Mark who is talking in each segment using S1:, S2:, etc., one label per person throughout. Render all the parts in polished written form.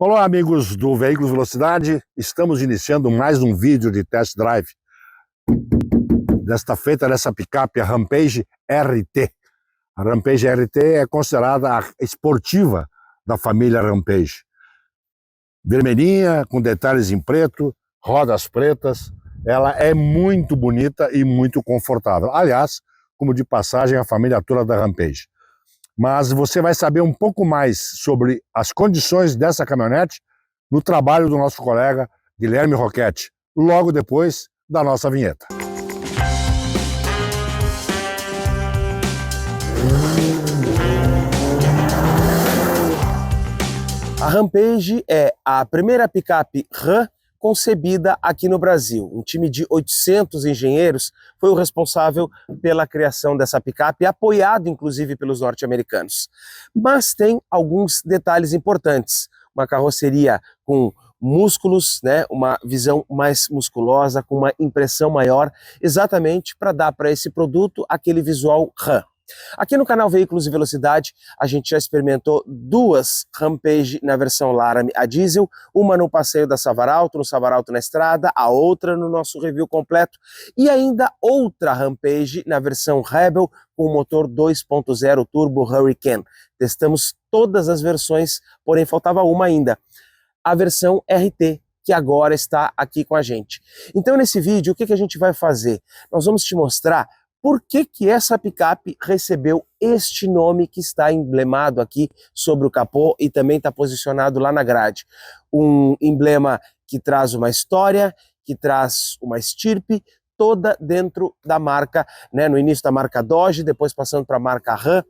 S1: Olá, amigos do Veículos Velocidade. Estamos iniciando mais um vídeo de test drive. Desta feita dessa picape, a Rampage RT. A Rampage RT é considerada a esportiva da família Rampage. Vermelhinha, com detalhes em preto, rodas pretas. Ela é muito bonita e muito confortável. Aliás, como de passagem, a família toda da Rampage. Mas você vai saber um pouco mais sobre as condições dessa caminhonete no trabalho do nosso colega Guilherme Roquette, logo depois da nossa vinheta.
S2: A Rampage é a primeira picape Ram concebida aqui no Brasil. Um time de 800 engenheiros foi o responsável pela criação dessa picape, apoiado inclusive pelos norte-americanos. Mas tem alguns detalhes importantes. Uma carroceria com músculos, né, uma visão mais musculosa, com uma impressão maior, exatamente para dar para esse produto aquele visual Ram. Aqui no canal Veículos e Velocidade, a gente já experimentou duas Rampage na versão Laramie a diesel, uma no passeio da Savaralto, no Savaralto na estrada, a outra no nosso review completo, e ainda outra Rampage na versão Rebel com o motor 2.0 Turbo Hurricane. Testamos todas as versões, porém faltava uma ainda, a versão RT, que agora está aqui com a gente. Então nesse vídeo, o que a gente vai fazer? Nós vamos te mostrar por que essa picape recebeu este nome que está emblemado aqui sobre o capô e também está posicionado lá na grade. Um emblema que traz uma história, que traz uma estirpe, toda dentro da marca, né? No início da marca Dodge, depois passando para a marca Ram.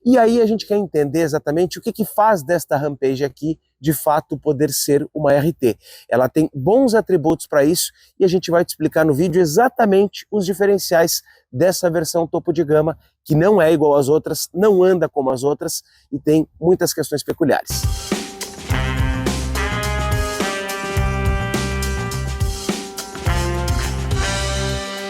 S2: E aí a gente quer entender exatamente o que faz desta Rampage aqui, de fato, poder ser uma RT. Ela tem bons atributos para isso e a gente vai te explicar no vídeo exatamente os diferenciais dessa versão topo de gama, que não é igual às outras, não anda como as outras e tem muitas questões peculiares.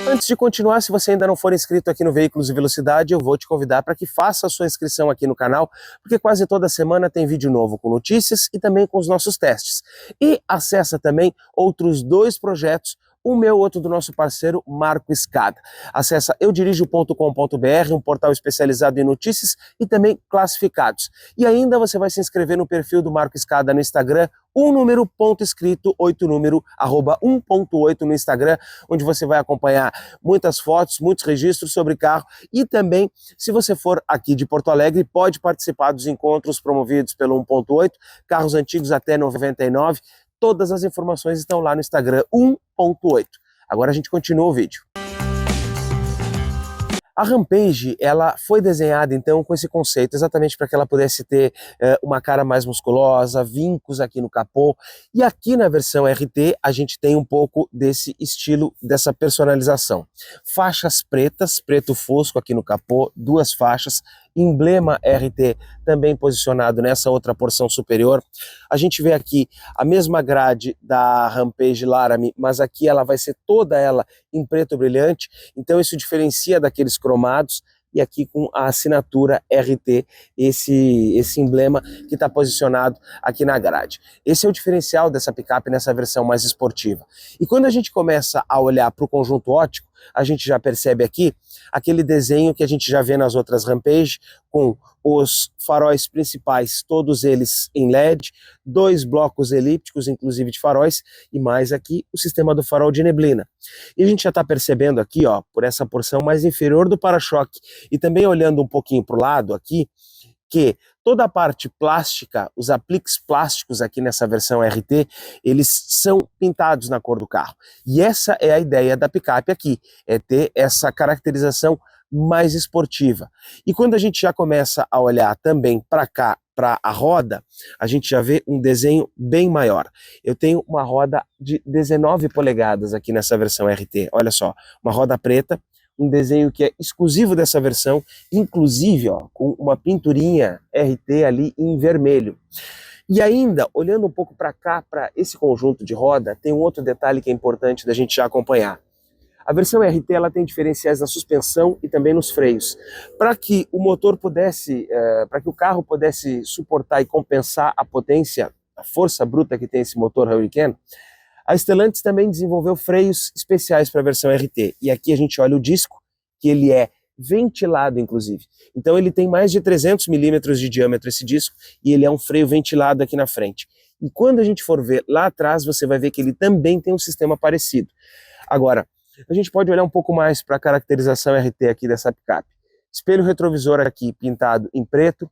S2: Antes de continuar, se você ainda não for inscrito aqui no Veículos e Velocidade, eu vou te convidar para que faça a sua inscrição aqui no canal, porque quase toda semana tem vídeo novo com notícias e também com os nossos testes. E acessa também outros dois projetos, o meu, outro do nosso parceiro, Marco Escada. Acessa eudirijo.com.br, um portal especializado em notícias e também classificados. E ainda você vai se inscrever no perfil do Marco Escada no Instagram, um número, ponto escrito, 8 número, @1.8 no Instagram, onde você vai acompanhar muitas fotos, muitos registros sobre carro e também, se você for aqui de Porto Alegre, pode participar dos encontros promovidos pelo 1.8, carros antigos até 99, todas as informações estão lá no Instagram, 1.8. Agora a gente continua o vídeo. A Rampage, ela foi desenhada então com esse conceito, exatamente para que ela pudesse ter uma cara mais musculosa, vincos aqui no capô, e aqui na versão RT a gente tem um pouco desse estilo, dessa personalização. Faixas pretas, preto fosco aqui no capô, duas faixas, emblema RT também posicionado nessa outra porção superior. A gente vê aqui a mesma grade da Rampage Laramie, mas aqui ela vai ser toda ela em preto brilhante, então isso diferencia daqueles cromados, e aqui com a assinatura RT, esse emblema que está posicionado aqui na grade. Esse é o diferencial dessa picape nessa versão mais esportiva. E quando a gente começa a olhar para o conjunto óptico, a gente já percebe aqui aquele desenho que a gente já vê nas outras Rampage, com os faróis principais, todos eles em LED, dois blocos elípticos, inclusive de faróis, e mais aqui o sistema do farol de neblina. E a gente já está percebendo aqui, ó, por essa porção mais inferior do para-choque, e também olhando um pouquinho para o lado aqui, que toda a parte plástica, os apliques plásticos aqui nessa versão RT, eles são pintados na cor do carro. E essa é a ideia da picape aqui, é ter essa caracterização mais esportiva. E quando a gente já começa a olhar também para cá, para a roda, a gente já vê um desenho bem maior. Eu tenho uma roda de 19 polegadas aqui nessa versão RT, olha só, uma roda preta, um desenho que é exclusivo dessa versão, inclusive ó, com uma pinturinha RT ali em vermelho. E ainda, olhando um pouco para cá, para esse conjunto de roda, tem um outro detalhe que é importante da gente já acompanhar. A versão RT ela tem diferenciais na suspensão e também nos freios. Para que o motor pudesse, para que o carro pudesse suportar e compensar a potência a força bruta que tem esse motor Hurricane, a Stellantis também desenvolveu freios especiais para a versão RT. E aqui a gente olha o disco, que ele é ventilado, inclusive. Então ele tem mais de 300 milímetros de diâmetro esse disco, e ele é um freio ventilado aqui na frente. E quando a gente for ver lá atrás, você vai ver que ele também tem um sistema parecido. Agora, a gente pode olhar um pouco mais para a caracterização RT aqui dessa picape. Espelho retrovisor aqui pintado em preto,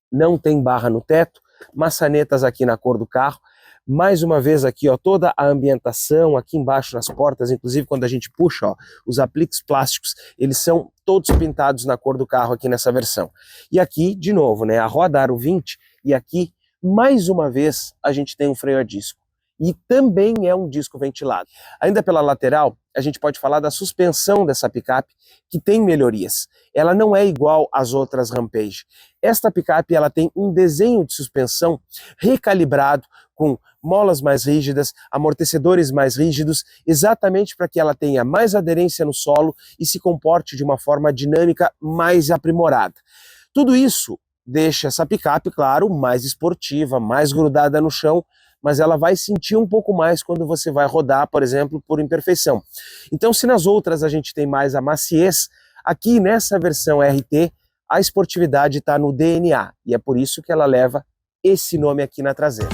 S2: não tem barra no teto, maçanetas aqui na cor do carro. Mais uma vez aqui, ó, toda a ambientação aqui embaixo nas portas, inclusive quando a gente puxa, ó, os apliques plásticos, eles são todos pintados na cor do carro aqui nessa versão. E aqui, de novo, né, a roda aro 20, e aqui, mais uma vez, a gente tem um freio a disco. E também é um disco ventilado. Ainda pela lateral, a gente pode falar da suspensão dessa picape, que tem melhorias. Ela não é igual às outras Rampage. Esta picape ela tem um desenho de suspensão recalibrado, com molas mais rígidas, amortecedores mais rígidos, exatamente para que ela tenha mais aderência no solo e se comporte de uma forma dinâmica mais aprimorada. Tudo isso deixa essa picape, claro, mais esportiva, mais grudada no chão, mas ela vai sentir um pouco mais quando você vai rodar, por exemplo, por imperfeição. Então, se nas outras a gente tem mais a maciez, aqui nessa versão RT, a esportividade está no DNA, e é por isso que ela leva esse nome aqui na traseira.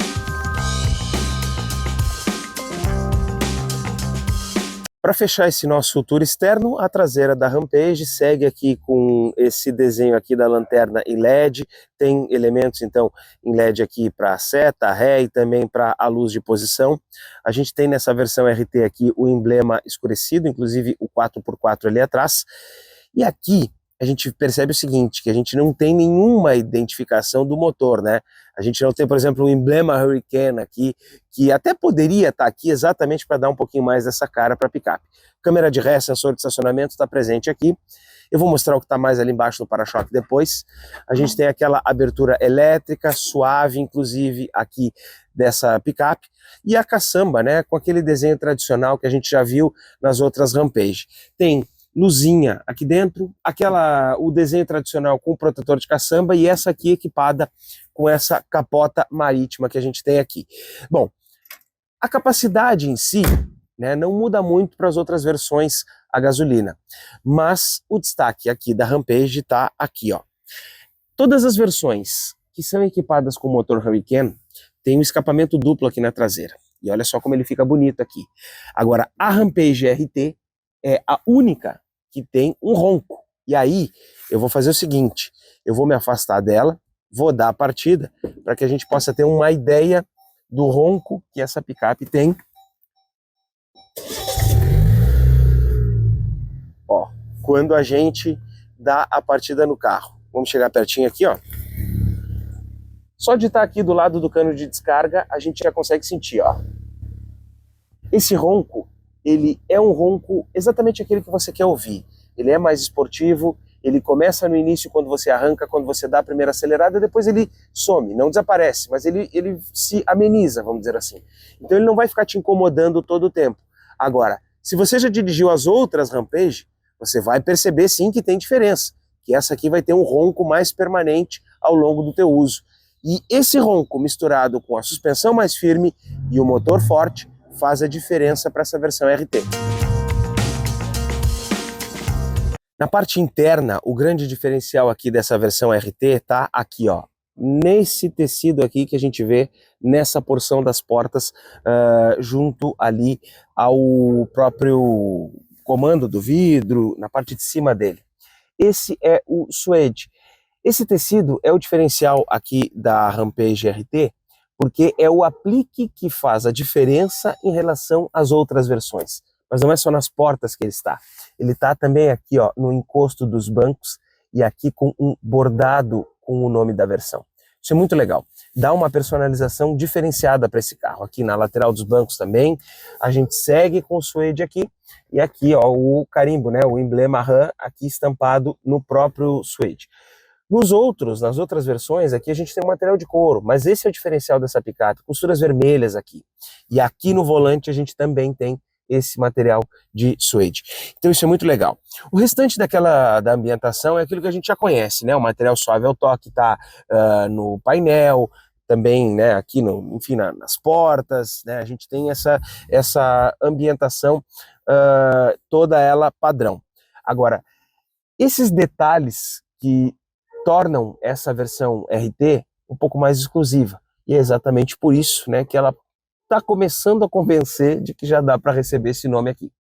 S2: Para fechar esse nosso tour externo, a traseira da Rampage segue aqui com esse desenho aqui da lanterna em LED, tem elementos então em LED aqui para seta, ré e também para a luz de posição. A gente tem nessa versão RT aqui o emblema escurecido, inclusive o 4x4 ali atrás. E aqui a gente percebe o seguinte, que a gente não tem nenhuma identificação do motor, né? A gente não tem, por exemplo, um emblema Hurricane aqui, que até poderia estar aqui exatamente para dar um pouquinho mais dessa cara para a picape. Câmera de ré, sensor de estacionamento está presente aqui. Eu vou mostrar o que está mais ali embaixo no para-choque depois. A gente tem aquela abertura elétrica, suave, inclusive, aqui dessa picape. E a caçamba, né, com aquele desenho tradicional que a gente já viu nas outras Rampage. Tem luzinha aqui dentro, o desenho tradicional com protetor de caçamba e essa aqui equipada com essa capota marítima que a gente tem aqui. Bom, a capacidade em si, né, não muda muito para as outras versões a gasolina, mas o destaque aqui da Rampage está aqui, ó. Todas as versões que são equipadas com motor Hurricane tem um escapamento duplo aqui na traseira. E olha só como ele fica bonito aqui. Agora, a Rampage RT é a única que tem um ronco. E aí, eu vou fazer o seguinte, eu vou me afastar dela, vou dar a partida, para que a gente possa ter uma ideia do ronco que essa picape tem. Ó, quando a gente dá a partida no carro. Vamos chegar pertinho aqui, ó. Só de estar aqui do lado do cano de descarga, a gente já consegue sentir, ó. Esse ronco, ele é um ronco exatamente aquele que você quer ouvir. Ele é mais esportivo, ele começa no início quando você arranca, quando você dá a primeira acelerada, depois ele some, não desaparece, mas ele se ameniza, vamos dizer assim. Então ele não vai ficar te incomodando todo o tempo. Agora, se você já dirigiu as outras Rampage, você vai perceber sim que tem diferença, que essa aqui vai ter um ronco mais permanente ao longo do teu uso. E esse ronco misturado com a suspensão mais firme e o motor forte faz a diferença para essa versão RT. Na parte interna, o grande diferencial aqui dessa versão RT tá aqui, ó, nesse tecido aqui que a gente vê nessa porção das portas, junto ali ao próprio comando do vidro, na parte de cima dele. Esse é o suede. Esse tecido é o diferencial aqui da Rampage RT, porque é o aplique que faz a diferença em relação às outras versões. Mas não é só nas portas que ele está. Ele está também aqui, ó, no encosto dos bancos e aqui com um bordado com o nome da versão. Isso é muito legal. Dá uma personalização diferenciada para esse carro. Aqui na lateral dos bancos também. A gente segue com o suede aqui. E aqui, ó, o carimbo, né, o emblema RAM aqui estampado no próprio suede. Nas outras versões, aqui a gente tem um material de couro, mas esse é o diferencial dessa picape, costuras vermelhas aqui. E aqui no volante a gente também tem esse material de suede. Então isso é muito legal. O restante da ambientação é aquilo que a gente já conhece, né? O material suave ao toque está no painel, também, né, aqui enfim, nas portas, né, a gente tem essa ambientação toda ela padrão. Agora, esses detalhes que tornam essa versão RT um pouco mais exclusiva, e é exatamente por isso, né, que ela está começando a convencer de que já dá para receber esse nome aqui.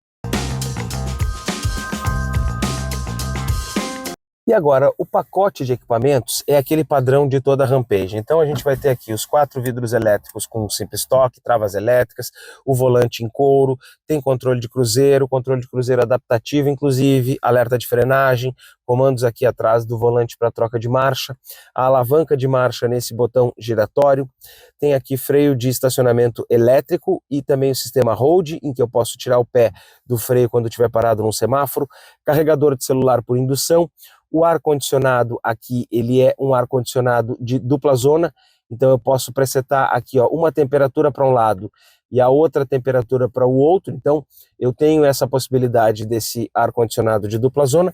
S2: E agora, o pacote de equipamentos é aquele padrão de toda a Rampage. Então a gente vai ter aqui os 4 vidros elétricos com simples toque, travas elétricas, o volante em couro, tem controle de cruzeiro adaptativo, inclusive, alerta de frenagem, comandos aqui atrás do volante para troca de marcha, a alavanca de marcha nesse botão giratório, tem aqui freio de estacionamento elétrico e também o sistema Hold, em que eu posso tirar o pé do freio quando estiver parado num semáforo, carregador de celular por indução. O ar-condicionado aqui, ele é um ar-condicionado de dupla zona, então eu posso presetar aqui, ó, uma temperatura para um lado e a outra temperatura para o outro, então eu tenho essa possibilidade desse ar-condicionado de dupla zona.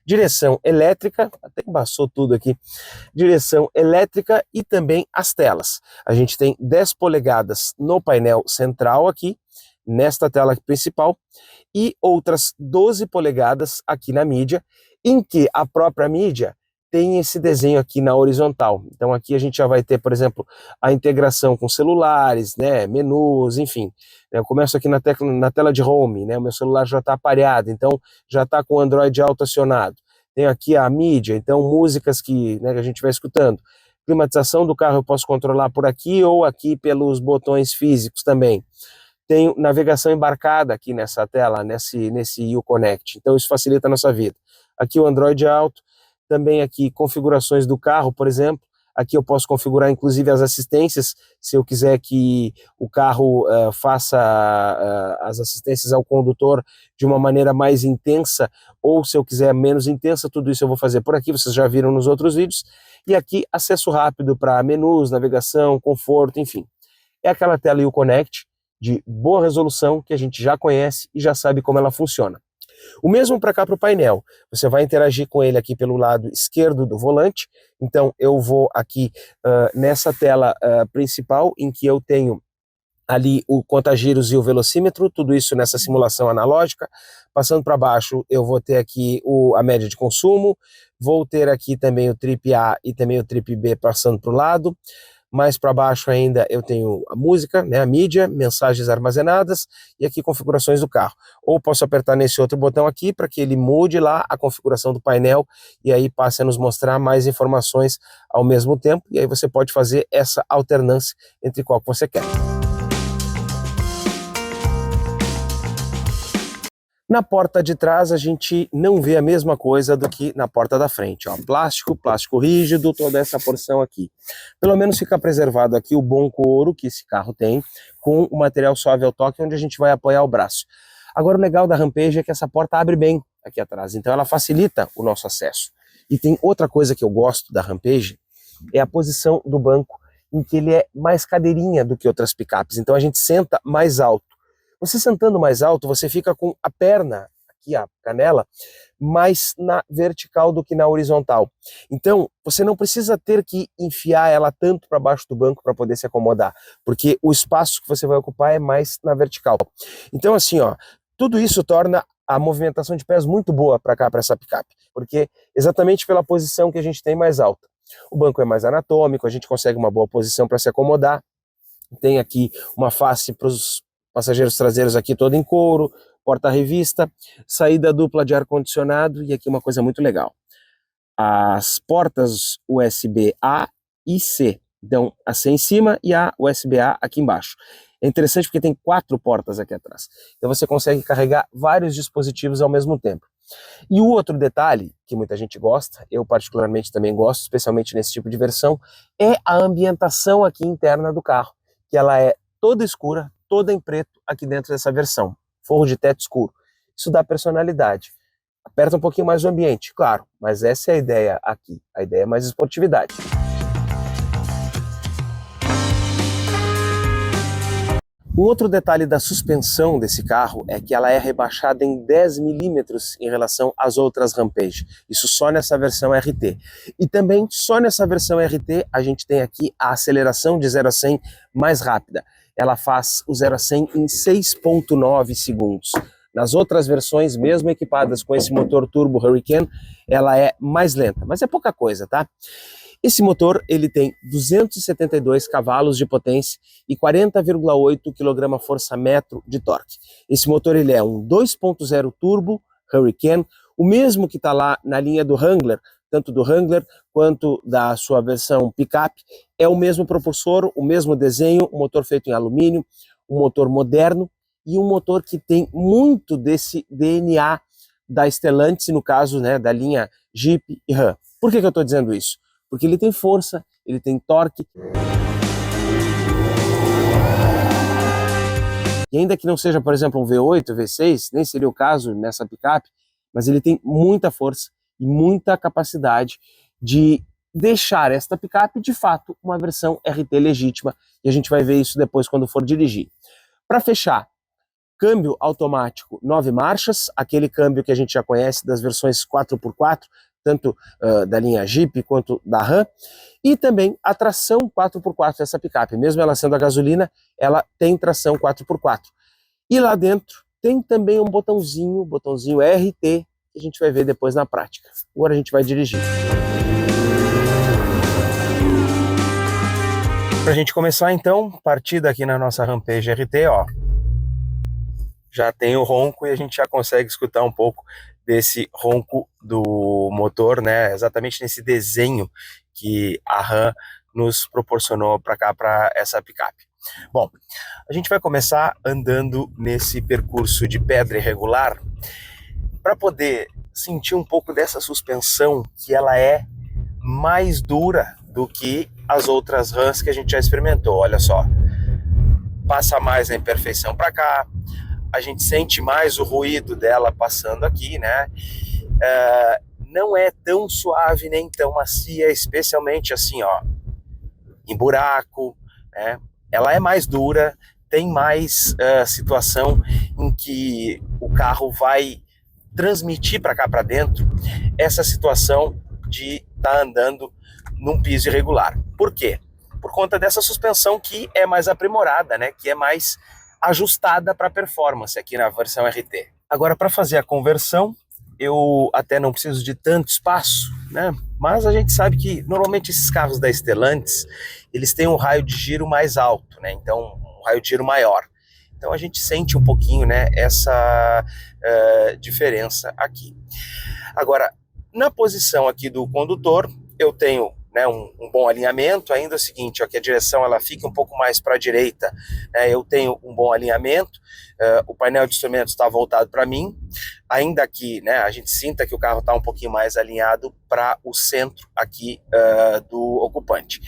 S2: Direção elétrica, até embaçou tudo aqui, direção elétrica e também as telas. A gente tem 10 polegadas no painel central aqui, nesta tela principal, e outras 12 polegadas aqui na mídia, em que a própria mídia tem esse desenho aqui na horizontal. Então aqui a gente já vai ter, por exemplo, a integração com celulares, né, menus, enfim. Eu começo aqui na tela de home, né, o meu celular já está aparelhado, então já está com o Android Auto acionado. Tenho aqui a mídia, então músicas que, né, que a gente vai escutando. Climatização do carro eu posso controlar por aqui ou aqui pelos botões físicos também. Tenho navegação embarcada aqui nessa tela, nesse Uconnect, então isso facilita a nossa vida. Aqui o Android Auto, também aqui configurações do carro, por exemplo, aqui eu posso configurar inclusive as assistências, se eu quiser que o carro faça as assistências ao condutor de uma maneira mais intensa, ou se eu quiser menos intensa, tudo isso eu vou fazer por aqui, vocês já viram nos outros vídeos, e aqui acesso rápido para menus, navegação, conforto, enfim. É aquela tela Uconnect de boa resolução que a gente já conhece e já sabe como ela funciona. O mesmo para cá para o painel, você vai interagir com ele aqui pelo lado esquerdo do volante, então eu vou aqui nessa tela principal em que eu tenho ali o contagiros e o velocímetro, tudo isso nessa simulação analógica. Passando para baixo eu vou ter aqui a média de consumo, vou ter aqui também o trip A e também o trip B passando para o lado. Mais para baixo ainda eu tenho a música, né, a mídia, mensagens armazenadas e aqui configurações do carro. Ou posso apertar nesse outro botão aqui para que ele mude lá a configuração do painel e aí passe a nos mostrar mais informações ao mesmo tempo. E aí você pode fazer essa alternância entre qual que você quer. Na porta de trás a gente não vê a mesma coisa do que na porta da frente, ó, plástico rígido, toda essa porção aqui. Pelo menos fica preservado aqui o bom couro que esse carro tem, com o material suave ao toque, onde a gente vai apoiar o braço. Agora o legal da Rampage é que essa porta abre bem aqui atrás, então ela facilita o nosso acesso. E tem outra coisa que eu gosto da Rampage, é a posição do banco, em que ele é mais cadeirinha do que outras picapes, então a gente senta mais alto. Você sentando mais alto, você fica com a perna, aqui a canela, mais na vertical do que na horizontal. Então, você não precisa ter que enfiar ela tanto para baixo do banco para poder se acomodar, porque o espaço que você vai ocupar é mais na vertical. Então, assim, ó, tudo isso torna a movimentação de pés muito boa para cá, para essa picape, porque exatamente pela posição que a gente tem mais alta. O banco é mais anatômico, a gente consegue uma boa posição para se acomodar. Tem aqui uma face para os passageiros traseiros aqui todo em couro, porta-revista, saída dupla de ar-condicionado e aqui uma coisa muito legal. As portas USB-A e C, então a C em cima e a USB-A aqui embaixo. É interessante porque tem 4 portas aqui atrás, então você consegue carregar vários dispositivos ao mesmo tempo. E o outro detalhe, que muita gente gosta, eu particularmente também gosto, especialmente nesse tipo de versão, é a ambientação aqui interna do carro, que ela é toda escura, toda em preto aqui dentro dessa versão, forro de teto escuro. Isso dá personalidade. Aperta um pouquinho mais o ambiente, claro, mas essa é a ideia aqui, a ideia é mais Um outro detalhe da suspensão desse carro é que ela é rebaixada em 10 milímetros em relação às outras Rampage. Isso só nessa versão RT. E também só nessa versão RT a gente tem aqui a aceleração de 0 a 100 mais rápida. Ela faz o 0 a 100 em 6,9 segundos. Nas outras versões, mesmo equipadas com esse motor turbo Hurricane, ela é mais lenta, mas é pouca coisa, tá? Esse motor ele tem 272 cavalos de potência e 40,8 kgfm de torque. Esse motor ele é um 2.0 turbo Hurricane, o mesmo que está lá na linha do Wrangler, tanto do Wrangler quanto da sua versão picape. É o mesmo propulsor, o mesmo desenho, um motor feito em alumínio, um motor moderno e um motor que tem muito desse DNA da Stellantis, no caso, né, da linha Jeep e Ram. Por que eu estou dizendo isso? Porque ele tem força, ele tem torque. E ainda que não seja, por exemplo, um V8, V6, nem seria o caso nessa picape, mas ele tem muita força e muita capacidade de deixar esta picape, de fato, uma versão RT legítima. E a gente vai ver isso depois quando for dirigir. Para fechar, câmbio automático 9 marchas, aquele câmbio que a gente já conhece das versões 4x4, tanto da linha Jeep quanto da Ram, e também a tração 4x4 dessa picape. Mesmo ela sendo a gasolina, ela tem tração 4x4. E lá dentro tem também um botãozinho RT, que a gente vai ver depois na prática. Agora a gente vai dirigir. Para a gente começar então, partida aqui na nossa Rampage RT, ó. Já tem o ronco e a gente já consegue escutar um pouco desse ronco do motor, né? Exatamente nesse desenho que a Ram nos proporcionou para cá, para essa picape. Bom, a gente vai começar andando nesse percurso de pedra irregular para poder sentir um pouco dessa suspensão, que ela é mais dura do que as outras Rams que a gente já experimentou. Olha só, passa mais a imperfeição para cá, a gente sente mais o ruído dela passando aqui, né? Não é tão suave nem tão macia, especialmente assim, ó, em buraco, né? Ela é mais dura, tem mais situação em que o carro vai transmitir para cá, para dentro, essa situação de estar andando num piso irregular. Por quê? Por conta dessa suspensão que é mais aprimorada, né? Que é mais ajustada para performance aqui na versão RT. Agora, para fazer a conversão, eu até não preciso de tanto espaço, né? Mas a gente sabe que normalmente esses carros da Stellantis, eles têm um raio de giro mais alto, né? Então, um raio de giro maior. Então a gente sente um pouquinho, né, essa diferença aqui. Agora, na posição aqui do condutor, eu tenho, né, um bom alinhamento. Ainda é o seguinte, ó, que a direção ela fica um pouco mais para a direita, né, eu tenho um bom alinhamento, o painel de instrumentos está voltado para mim, ainda que, né, a gente sinta que o carro está um pouquinho mais alinhado para o centro aqui do ocupante.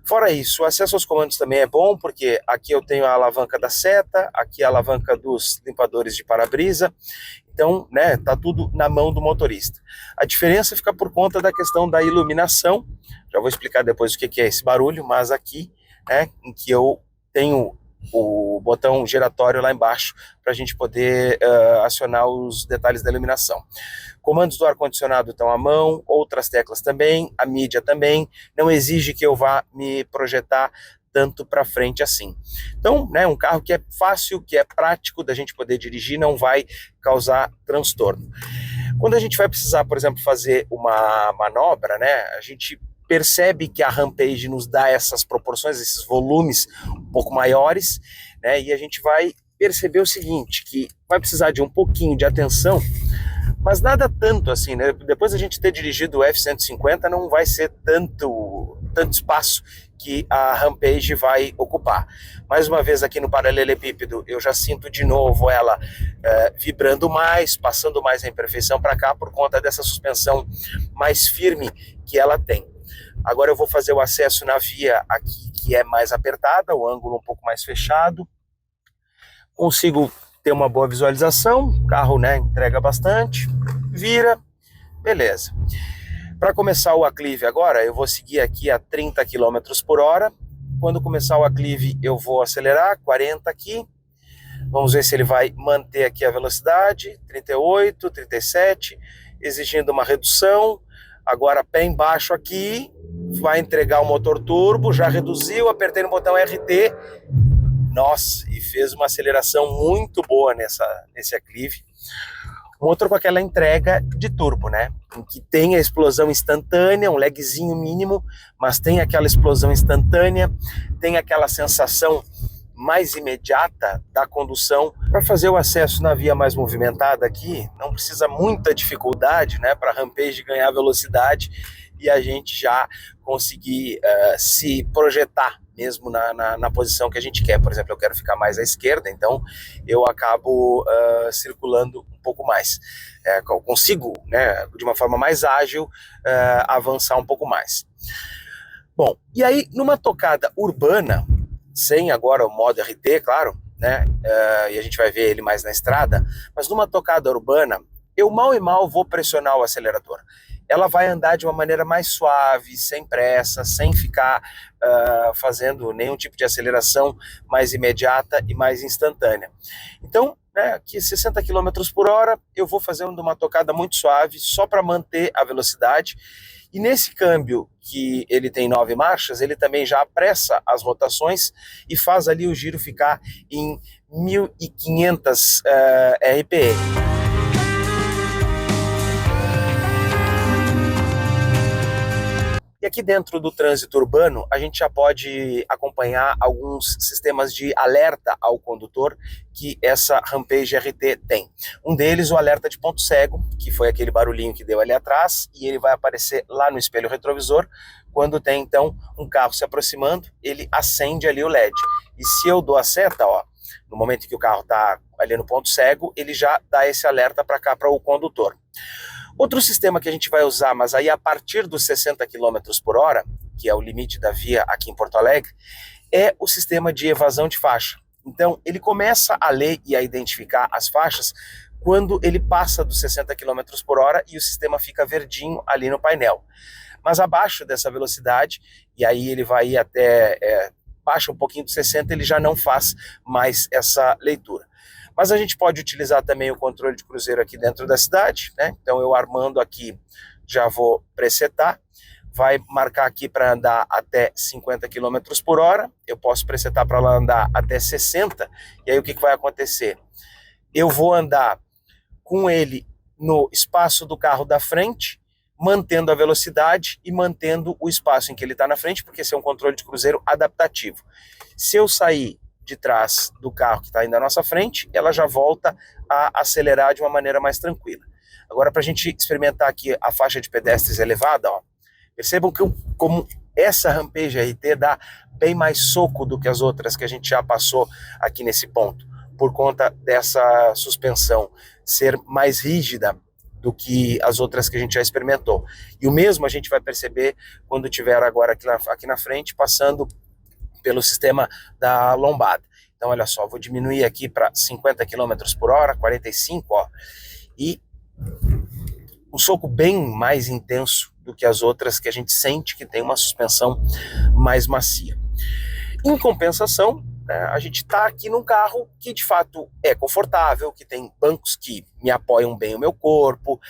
S2: Fora isso, o acesso aos comandos também é bom, porque aqui eu tenho a alavanca da seta, aqui a alavanca dos limpadores de para-brisa. Então, né, tá tudo na mão do motorista. A diferença fica por conta da questão da iluminação. Já vou explicar depois o que é esse barulho, mas aqui, né, em que eu tenho o botão giratório lá embaixo para a gente poder acionar os detalhes da iluminação. Comandos do ar-condicionado estão à mão, outras teclas também, a mídia também, não exige que eu vá me projetar tanto para frente assim. Então, né, um carro que é fácil, que é prático da gente poder dirigir, não vai causar transtorno. Quando a gente vai precisar, por exemplo, fazer uma manobra, né, a gente percebe que a Rampage nos dá essas proporções, esses volumes um pouco maiores, né, e a gente vai perceber o seguinte, que vai precisar de um pouquinho de atenção, mas nada tanto assim, né? Depois a gente ter dirigido o F-150, não vai ser tanto espaço que a Rampage vai ocupar. Mais uma vez aqui no paralelepípedo, eu já sinto de novo ela vibrando mais, passando mais a imperfeição para cá, por conta dessa suspensão mais firme que ela tem. Agora eu vou fazer o acesso na via aqui, que é mais apertada, o ângulo um pouco mais fechado. Consigo ter uma boa visualização, o carro, né, entrega bastante, vira, beleza. Para começar o aclive agora, eu vou seguir aqui a 30 km por hora, quando começar o aclive eu vou acelerar, 40 aqui. Vamos ver se ele vai manter aqui a velocidade, 38, 37, exigindo uma redução. Agora pé embaixo aqui, vai entregar o motor turbo, já reduziu, apertei no botão RT. Nossa, e fez uma aceleração muito boa nesse aclive. Motor com aquela entrega de turbo, né? Em que tem a explosão instantânea, um lagzinho mínimo, mas tem aquela explosão instantânea, tem aquela sensação mais imediata da condução. Para fazer o acesso na via mais movimentada aqui, não precisa muita dificuldade, né, para a Rampage ganhar velocidade e a gente já conseguir se projetar mesmo na posição que a gente quer. Por exemplo, eu quero ficar mais à esquerda, então eu acabo circulando um pouco mais. Eu consigo, né, de uma forma mais ágil, avançar um pouco mais. Bom, e aí numa tocada urbana, sem agora o modo RT, claro, né? E a gente vai ver ele mais na estrada, mas numa tocada urbana, eu mal e mal vou pressionar o acelerador. Ela vai andar de uma maneira mais suave, sem pressa, sem ficar fazendo nenhum tipo de aceleração mais imediata e mais instantânea. Então, né, aqui 60 km por hora, eu vou fazendo uma tocada muito suave, só para manter a velocidade. E nesse câmbio, que ele tem 9 marchas, ele também já apressa as rotações e faz ali o giro ficar em 1.500 RPM. E aqui dentro do trânsito urbano, a gente já pode acompanhar alguns sistemas de alerta ao condutor que essa Rampage RT tem. Um deles, o alerta de ponto cego, que foi aquele barulhinho que deu ali atrás, e ele vai aparecer lá no espelho retrovisor. Quando tem, então, um carro se aproximando, ele acende ali o LED. E se eu dou a seta, ó, no momento em que o carro está ali no ponto cego, ele já dá esse alerta para cá, para o condutor. Outro sistema que a gente vai usar, mas aí a partir dos 60 km por hora, que é o limite da via aqui em Porto Alegre, é o sistema de evasão de faixa. Então, ele começa a ler e a identificar as faixas quando ele passa dos 60 km por hora e o sistema fica verdinho ali no painel. Mas abaixo dessa velocidade, e aí ele vai ir até, baixa um pouquinho de 60, ele já não faz mais essa leitura. Mas a gente pode utilizar também o controle de cruzeiro aqui dentro da cidade, né? Então eu armando aqui, já vou presetar, vai marcar aqui para andar até 50 km por hora, eu posso presetar para ela andar até 60, e aí o que vai acontecer? Eu vou andar com ele no espaço do carro da frente, mantendo a velocidade e mantendo o espaço em que ele está na frente, porque esse é um controle de cruzeiro adaptativo. Se eu sair de trás do carro que está indo à nossa frente, ela já volta a acelerar de uma maneira mais tranquila. Agora, para a gente experimentar aqui a faixa de pedestres elevada, ó, percebam que como essa Rampage RT dá bem mais soco do que as outras que a gente já passou aqui nesse ponto, por conta dessa suspensão ser mais rígida do que as outras que a gente já experimentou. E o mesmo a gente vai perceber quando tiver agora aqui na frente, passando pelo sistema da lombada. Então, olha só, vou diminuir aqui para 50 km por hora, 45, ó, e um soco bem mais intenso do que as outras que a gente sente que tem uma suspensão mais macia. Em compensação, a gente está aqui num carro que de fato é confortável, que tem bancos que me apoiam bem o meu corpo.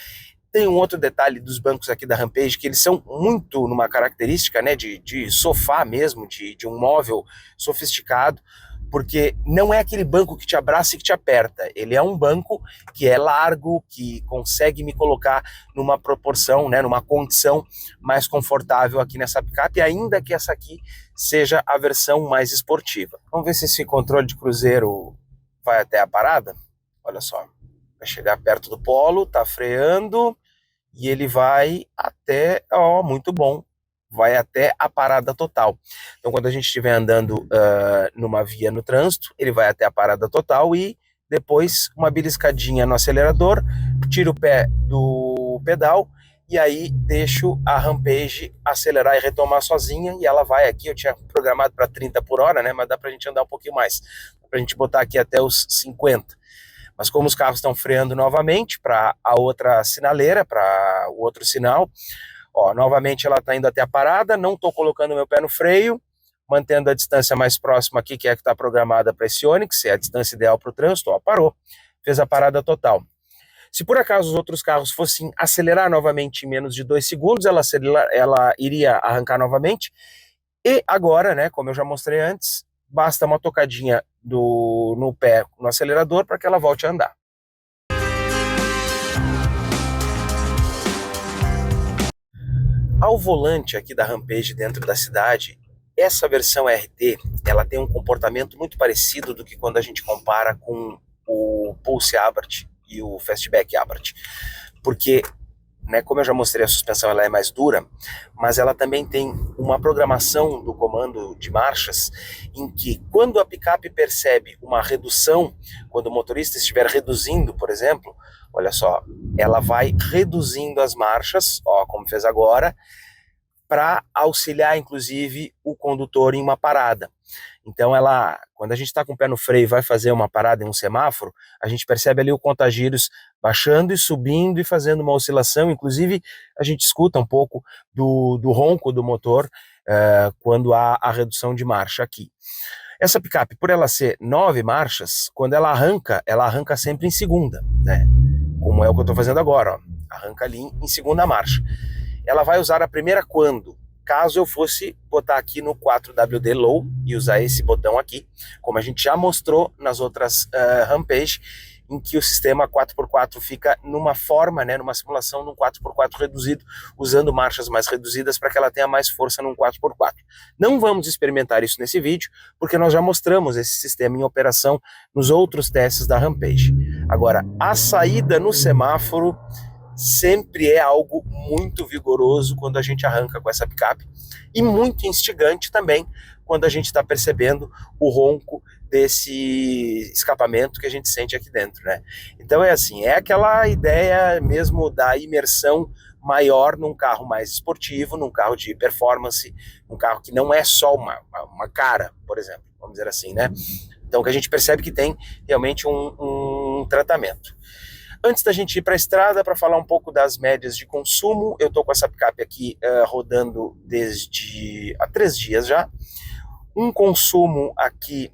S2: Tem um outro detalhe dos bancos aqui da Rampage, que eles são muito numa característica, né, de sofá mesmo, de um móvel sofisticado, porque não é aquele banco que te abraça e que te aperta. Ele é um banco que é largo, que consegue me colocar numa proporção, né, numa condição mais confortável aqui nessa picape, ainda que essa aqui seja a versão mais esportiva. Vamos ver se esse controle de cruzeiro vai até a parada. Olha só, vai chegar perto do polo, tá freando e ele vai até, ó, muito bom, vai até a parada total. Então, quando a gente estiver andando numa via no trânsito, ele vai até a parada total e depois uma beliscadinha no acelerador, tiro o pé do pedal e aí deixo a Rampage acelerar e retomar sozinha, e ela vai aqui, eu tinha programado para 30 por hora, né, mas dá para a gente andar um pouquinho mais, dá para a gente botar aqui até os 50. Mas como os carros estão freando novamente para a outra sinaleira, para o outro sinal, ó, novamente ela está indo até a parada, não estou colocando meu pé no freio, mantendo a distância mais próxima aqui, que é a que está programada para esse Onix, é a distância ideal para o trânsito, ó, parou, fez a parada total. Se por acaso os outros carros fossem acelerar novamente em menos de 2 segundos, ela iria arrancar novamente. E agora, né, como eu já mostrei antes, basta uma tocadinha no pé, no acelerador, para que ela volte a andar. Ao volante aqui da Rampage dentro da cidade, essa versão RT, ela tem um comportamento muito parecido do que quando a gente compara com o Pulse Abarth e o Fastback Abarth, porque, né, como eu já mostrei, a suspensão ela é mais dura, mas ela também tem uma programação do comando de marchas em que quando a picape percebe uma redução, quando o motorista estiver reduzindo, por exemplo, olha só, ela vai reduzindo as marchas, ó, como fez agora, para auxiliar, inclusive, o condutor em uma parada. Então, quando a gente está com o pé no freio e vai fazer uma parada em um semáforo, a gente percebe ali o contagiros baixando e subindo e fazendo uma oscilação. Inclusive, a gente escuta um pouco do ronco do motor quando há a redução de marcha aqui. Essa picape, por ela ser 9 marchas, quando ela arranca sempre em segunda, né? Como é o que eu estou fazendo agora, ó. Arranca ali em segunda marcha. Ela vai usar a primeira quando? Caso eu fosse botar aqui no 4WD Low e usar esse botão aqui, como a gente já mostrou nas outras Rampage, em que o sistema 4x4 fica numa forma, né, numa simulação num 4x4 reduzido, usando marchas mais reduzidas para que ela tenha mais força num 4x4. Não vamos experimentar isso nesse vídeo, porque nós já mostramos esse sistema em operação nos outros testes da Rampage. Agora, a saída no semáforo sempre é algo muito vigoroso quando a gente arranca com essa picape e muito instigante também quando a gente está percebendo o ronco desse escapamento que a gente sente aqui dentro, né? Então é assim, é aquela ideia mesmo da imersão maior num carro mais esportivo, num carro de performance, um carro que não é só uma cara, por exemplo, vamos dizer assim, né? Então que a gente percebe que tem realmente um tratamento. Antes da gente ir para a estrada, para falar um pouco das médias de consumo, eu estou com essa picape aqui rodando desde há 3 dias já. Um consumo aqui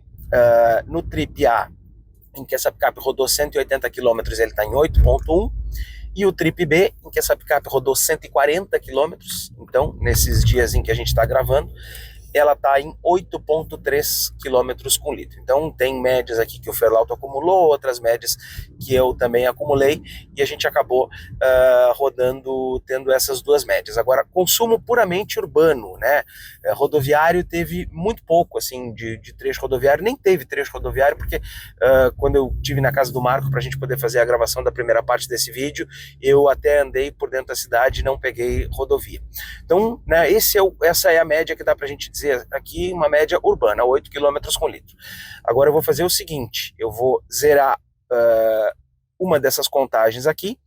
S2: no Trip A, em que essa picape rodou 180 km, ele está em 8.1. E o Trip B, em que essa picape rodou 140 km, então, nesses dias em que a gente está gravando, ela está em 8,3 km com litro. Então tem médias aqui que o Ferlauto acumulou, outras médias que eu também acumulei, e a gente acabou rodando, tendo essas duas médias. Agora, consumo puramente urbano, né? Rodoviário teve muito pouco, assim, de trecho rodoviário, nem teve trecho rodoviário, porque quando eu estive na casa do Marco para a gente poder fazer a gravação da primeira parte desse vídeo, eu até andei por dentro da cidade e não peguei rodovia. Então, né, essa é a média que dá para a gente dizer aqui, uma média urbana, 8 km com litro. Agora eu vou fazer o seguinte, eu vou zerar uma dessas contagens aqui,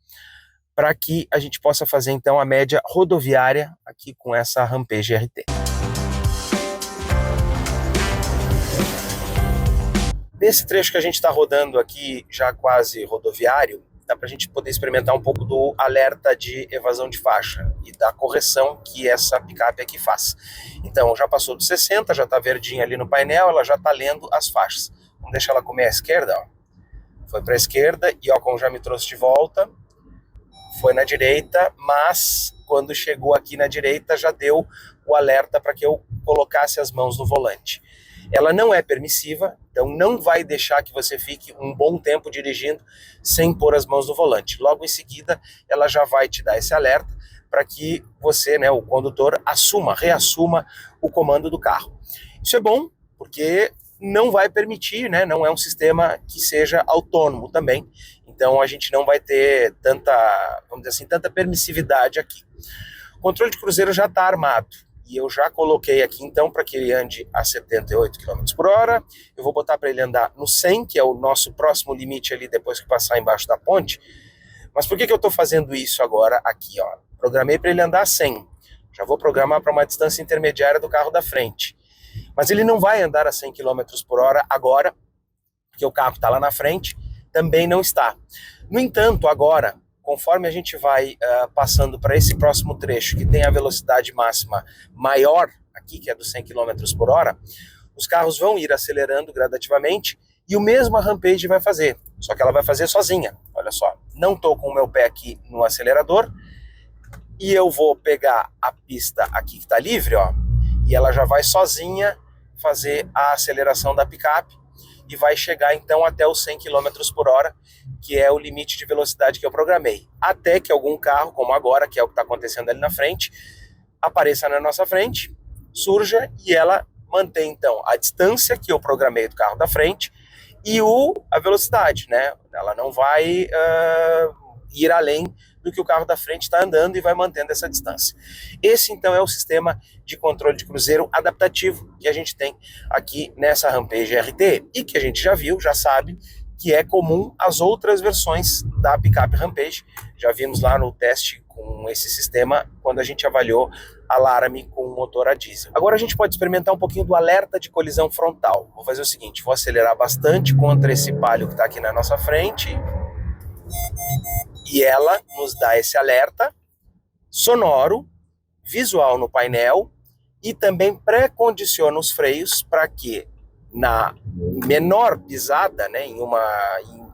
S2: para que a gente possa fazer então a média rodoviária aqui com essa Rampage RT. Nesse trecho que a gente está rodando aqui, já quase rodoviário, dá para a gente poder experimentar um pouco do alerta de evasão de faixa e da correção que essa picape aqui faz. Então, já passou dos 60, já está verdinha ali no painel, ela já está lendo as faixas. Vamos deixar ela comer à esquerda, ó. Foi para a esquerda e, ó, como já me trouxe de volta, foi na direita, mas quando chegou aqui na direita já deu o alerta para que eu colocasse as mãos no volante. Ela não é permissiva, então não vai deixar que você fique um bom tempo dirigindo sem pôr as mãos no volante. Logo em seguida, ela já vai te dar esse alerta para que você, né, o condutor, reassuma o comando do carro. Isso é bom, porque não vai permitir, né, não é um sistema que seja autônomo também, então a gente não vai ter tanta, vamos dizer assim, tanta permissividade aqui. O controle de cruzeiro já está armado. E eu já coloquei aqui, então, para que ele ande a 78 km por hora. Eu vou botar para ele andar no 100, que é o nosso próximo limite ali, depois que passar embaixo da ponte. Mas por que eu estou fazendo isso agora aqui, ó? Programei para ele andar a 100. Já vou programar para uma distância intermediária do carro da frente. Mas ele não vai andar a 100 km por hora agora, porque o carro está lá na frente, também não está. No entanto, agora, conforme a gente vai passando para esse próximo trecho, que tem a velocidade máxima maior aqui, que é dos 100 km por hora, os carros vão ir acelerando gradativamente e o mesmo a Rampage vai fazer, só que ela vai fazer sozinha. Olha só, não estou com o meu pé aqui no acelerador e eu vou pegar a pista aqui que está livre, ó, e ela já vai sozinha fazer a aceleração da picape e vai chegar então até os 100 km por hora, que é o limite de velocidade que eu programei. Até que algum carro, como agora, que é o que está acontecendo ali na frente, apareça na nossa frente, surja e ela mantém então a distância que eu programei do carro da frente e a velocidade, né? Ela não vai ir além do que o carro da frente está andando e vai mantendo essa distância. Esse então é o sistema de controle de cruzeiro adaptativo que a gente tem aqui nessa Rampage RT e que a gente já viu, já sabe que é comum às outras versões da picape Rampage. Já vimos lá no teste com esse sistema quando a gente avaliou a Laramie com motor a diesel. Agora a gente pode experimentar um pouquinho do alerta de colisão frontal. Vou fazer o seguinte, vou acelerar bastante contra esse Palio que está aqui na nossa frente e ela nos dá esse alerta sonoro, visual no painel e também pré-condiciona os freios para que na menor pisada, né,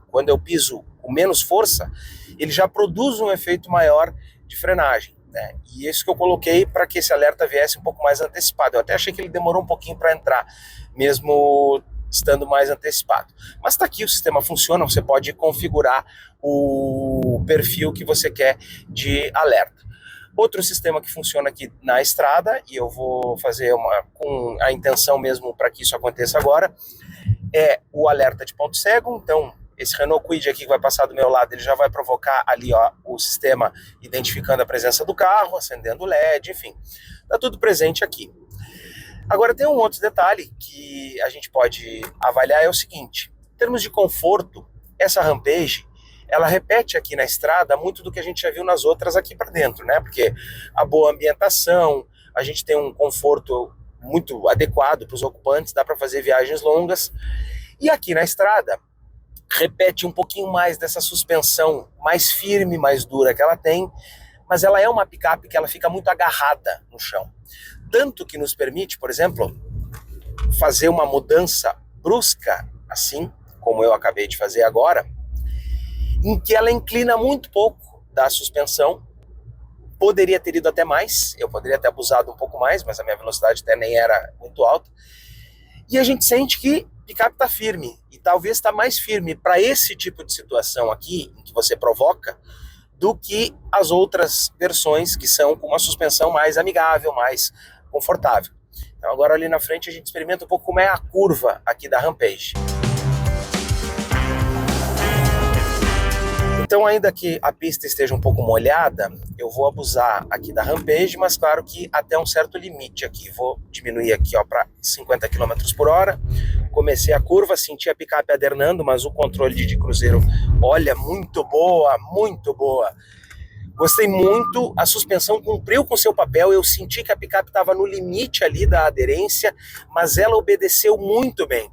S2: quando eu piso com menos força, ele já produz um efeito maior de frenagem, né? E isso que eu coloquei para que esse alerta viesse um pouco mais antecipado. Eu até achei que ele demorou um pouquinho para entrar, mesmo estando mais antecipado. Mas está aqui, o sistema funciona, você pode configurar o perfil que você quer de alerta. Outro sistema que funciona aqui na estrada, e eu vou fazer com a intenção mesmo para que isso aconteça agora, é o alerta de ponto cego. Então, esse Renault Kwid aqui que vai passar do meu lado, ele já vai provocar ali, ó, o sistema identificando a presença do carro, acendendo o LED, enfim. Está tudo presente aqui. Agora tem um outro detalhe que a gente pode avaliar, é o seguinte: em termos de conforto, essa Rampage, ela repete aqui na estrada muito do que a gente já viu nas outras aqui para dentro, né? Porque a boa ambientação, a gente tem um conforto muito adequado para os ocupantes, dá para fazer viagens longas. E aqui na estrada, repete um pouquinho mais dessa suspensão mais firme, mais dura que ela tem, mas ela é uma picape que ela fica muito agarrada no chão. Tanto que nos permite, por exemplo, fazer uma mudança brusca, assim como eu acabei de fazer agora, em que ela inclina muito pouco da suspensão. Poderia ter ido até mais, eu poderia ter abusado um pouco mais, mas a minha velocidade até nem era muito alta. E a gente sente que a picape está firme, e talvez está mais firme para esse tipo de situação aqui, em que você provoca, do que as outras versões que são com uma suspensão mais amigável, mais confortável. Então agora ali na frente a gente experimenta um pouco como é a curva aqui da Rampage. Então, ainda que a pista esteja um pouco molhada, eu vou abusar aqui da Rampage, mas claro que até um certo limite aqui. Vou diminuir aqui para 50 km por hora. Comecei a curva, senti a picape adernando, mas o controle de cruzeiro, olha, muito boa, muito boa. Gostei muito, a suspensão cumpriu com seu papel, eu senti que a picape estava no limite ali da aderência, mas ela obedeceu muito bem.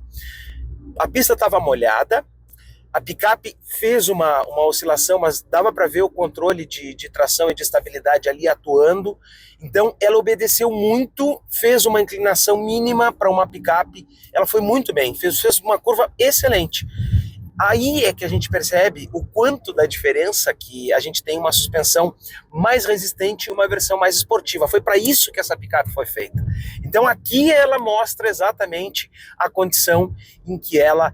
S2: A pista estava molhada, a picape fez uma oscilação, mas dava para ver o controle de tração e de estabilidade ali atuando. Então ela obedeceu muito, fez uma inclinação mínima para uma picape, ela foi muito bem, fez uma curva excelente. Aí é que a gente percebe o quanto da diferença que a gente tem uma suspensão mais resistente e uma versão mais esportiva. Foi para isso que essa picape foi feita. Então aqui ela mostra exatamente a condição em que ela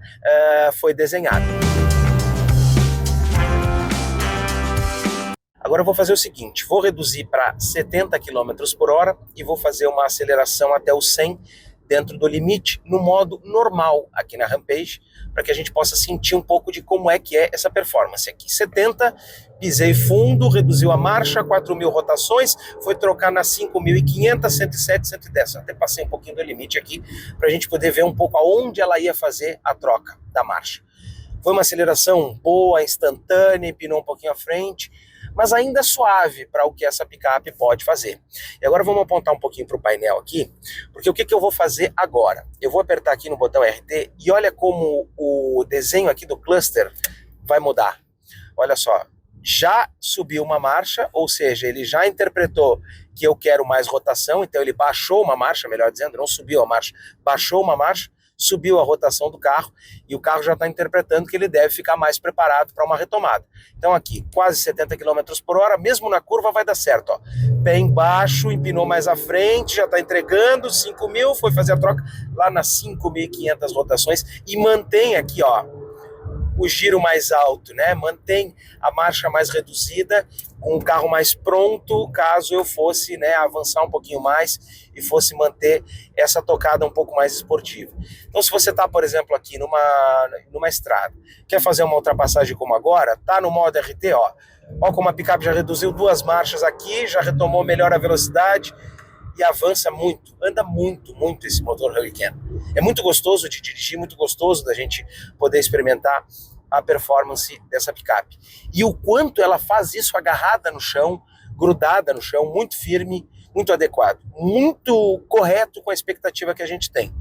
S2: foi desenhada. Agora eu vou fazer o seguinte, vou reduzir para 70 km por hora e vou fazer uma aceleração até o 100 dentro do limite, no modo normal aqui na Rampage, para que a gente possa sentir um pouco de como é que é essa performance aqui. 70, pisei fundo, reduziu a marcha, 4.000 rotações, foi trocar na 5.500, 107, 110. Até passei um pouquinho do limite aqui, para a gente poder ver um pouco aonde ela ia fazer a troca da marcha. Foi uma aceleração boa, instantânea, empinou um pouquinho à frente, mas ainda suave para o que essa picape pode fazer. E agora vamos apontar um pouquinho para o painel aqui, porque o que eu vou fazer agora? Eu vou apertar aqui no botão RT e olha como o desenho aqui do cluster vai mudar. Olha só, já subiu uma marcha, ou seja, ele já interpretou porque eu quero mais rotação, então ele baixou uma marcha, melhor dizendo, não subiu a marcha, baixou uma marcha, subiu a rotação do carro e o carro já está interpretando que ele deve ficar mais preparado para uma retomada. Então aqui, quase 70 km por hora, mesmo na curva vai dar certo, ó. Pé embaixo, empinou mais à frente, já está entregando, 5.000, foi fazer a troca lá nas 5.500 rotações e mantém aqui, ó, o giro mais alto, né? Mantém a marcha mais reduzida, com o carro mais pronto, caso eu fosse, né, avançar um pouquinho mais e fosse manter essa tocada um pouco mais esportiva. Então, se você está, por exemplo, aqui numa estrada, quer fazer uma ultrapassagem como agora, tá no modo RT, ó como a picape já reduziu 2 marchas aqui, já retomou melhor a velocidade e avança muito, anda muito esse motor Hurricane. É muito gostoso de dirigir, muito gostoso da gente poder experimentar a performance dessa picape. E o quanto ela faz isso agarrada no chão, grudada no chão, muito firme, muito adequado, muito correto com a expectativa que a gente tem.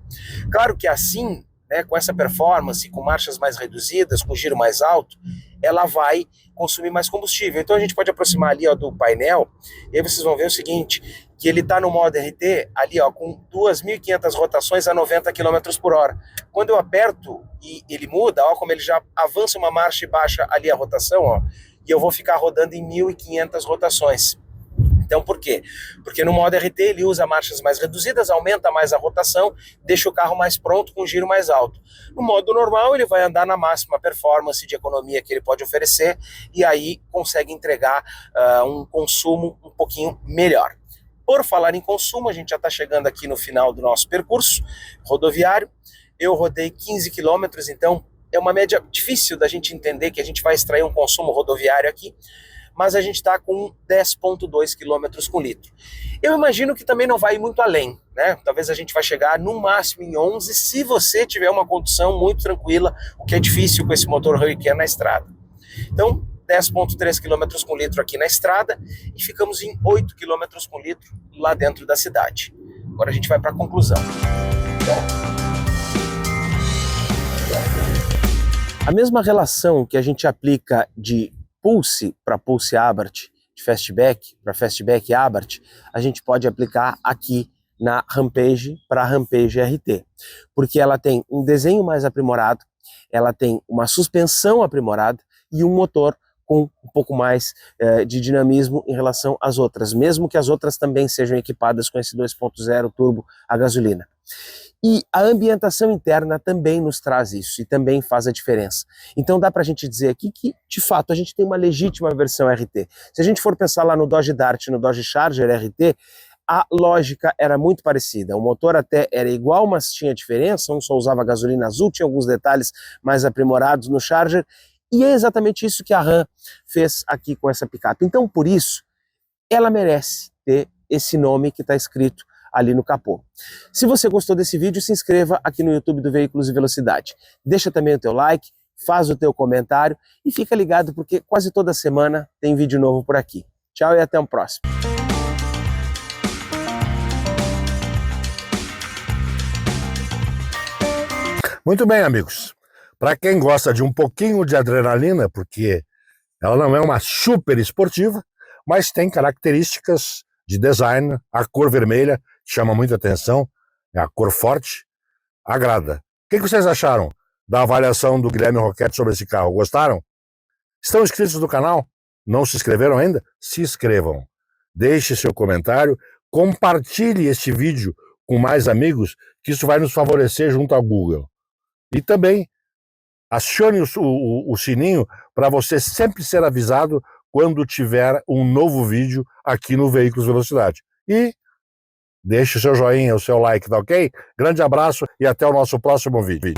S2: Claro que assim, né, com essa performance, com marchas mais reduzidas, com giro mais alto, ela vai consumir mais combustível. Então a gente pode aproximar ali, ó, do painel, e aí vocês vão ver o seguinte, que ele está no modo RT, ali, ó, com 2.500 rotações a 90 km por hora. Quando eu aperto e ele muda, ó, como ele já avança uma marcha e baixa ali a rotação, ó, e eu vou ficar rodando em 1.500 rotações. Então por quê? Porque no modo RT ele usa marchas mais reduzidas, aumenta mais a rotação, deixa o carro mais pronto com giro mais alto. No modo normal ele vai andar na máxima performance de economia que ele pode oferecer e aí consegue entregar um consumo um pouquinho melhor. Por falar em consumo, a gente já está chegando aqui no final do nosso percurso rodoviário. Eu rodei 15 quilômetros, então é uma média difícil da gente entender que a gente vai extrair um consumo rodoviário aqui, mas a gente está com 10,2 km com litro. Eu imagino que também não vai ir muito além, né? Talvez a gente vai chegar no máximo em 11, se você tiver uma condução muito tranquila, o que é difícil com esse motor Hurricane na estrada. Então, 10,3 km com litro aqui na estrada e ficamos em 8 km com litro lá dentro da cidade. Agora a gente vai para a conclusão. A mesma relação que a gente aplica de Pulse para Pulse Abarth, de Fastback para Fastback Abarth, a gente pode aplicar aqui na Rampage para Rampage RT, porque ela tem um desenho mais aprimorado, ela tem uma suspensão aprimorada e um motor com um pouco mais de dinamismo em relação às outras, mesmo que as outras também sejam equipadas com esse 2.0 turbo a gasolina. E a ambientação interna também nos traz isso e também faz a diferença. Então dá pra gente dizer aqui que, de fato, a gente tem uma legítima versão RT. Se a gente for pensar lá no Dodge Dart, no Dodge Charger RT, a lógica era muito parecida. O motor até era igual, mas tinha diferença. Um só usava gasolina azul, tinha alguns detalhes mais aprimorados no Charger. E é exatamente isso que a Ram fez aqui com essa picape. Então, por isso, ela merece ter esse nome que está escrito ali no capô. Se você gostou desse vídeo, se inscreva aqui no YouTube do Veículos e Velocidade. Deixa também o teu like, faz o teu comentário e fica ligado porque quase toda semana tem vídeo novo por aqui. Tchau e até o próximo.
S1: Muito bem, amigos. Para quem gosta de um pouquinho de adrenalina, porque ela não é uma super esportiva, mas tem características de design, a cor vermelha chama muita atenção, é a cor forte, agrada. O que vocês acharam da avaliação do Guilherme Roquette sobre esse carro? Gostaram? Estão inscritos no canal? Não se inscreveram ainda? Se inscrevam. Deixe seu comentário, compartilhe este vídeo com mais amigos, que isso vai nos favorecer junto ao Google. E também acione o sininho para você sempre ser avisado quando tiver um novo vídeo aqui no Veículos Velocidade. E deixe o seu joinha, o seu like, tá ok? Grande abraço e até o nosso próximo vídeo.